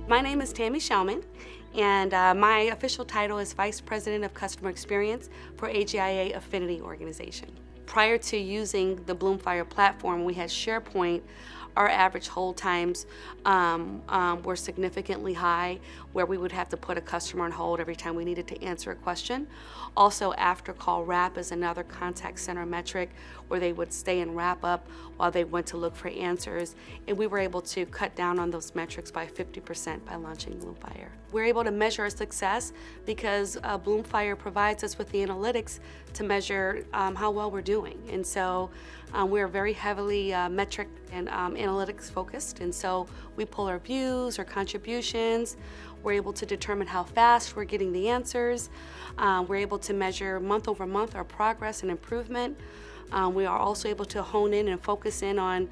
My name is Tammy Shellman, and my official title is Vice President of Customer Experience for Agia Affinity Organization. Prior to using the Bloomfire platform, we had SharePoint. Our average hold times were significantly high, where we would have to put a customer on hold every time we needed to answer a question. Also, after call wrap is another contact center metric where they would stay and wrap up while they went to look for answers, and we were able to cut down on those metrics by 50% by launching Bloomfire. We're able to measure our success because Bloomfire provides us with the analytics to measure how well we're doing, and so we're very heavily metric and analytics focused, and so we pull our views, our contributions. We're able to determine how fast we're getting the answers. We're able to measure month over month our progress and improvement. We are also able to hone in and focus in on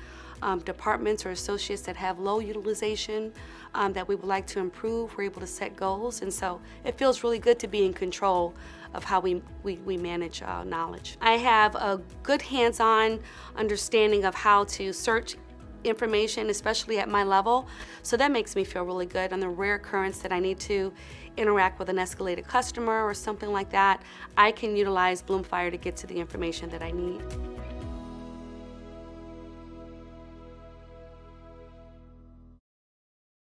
departments or associates that have low utilization that we would like to improve. We're able to set goals, and so it feels really good to be in control of how we manage knowledge. I have a good hands-on understanding of how to search information, especially at my level, so that makes me feel really good. On the rare occurrence that I need to interact with an escalated customer or something like that, I can utilize Bloomfire to get to the information that I need.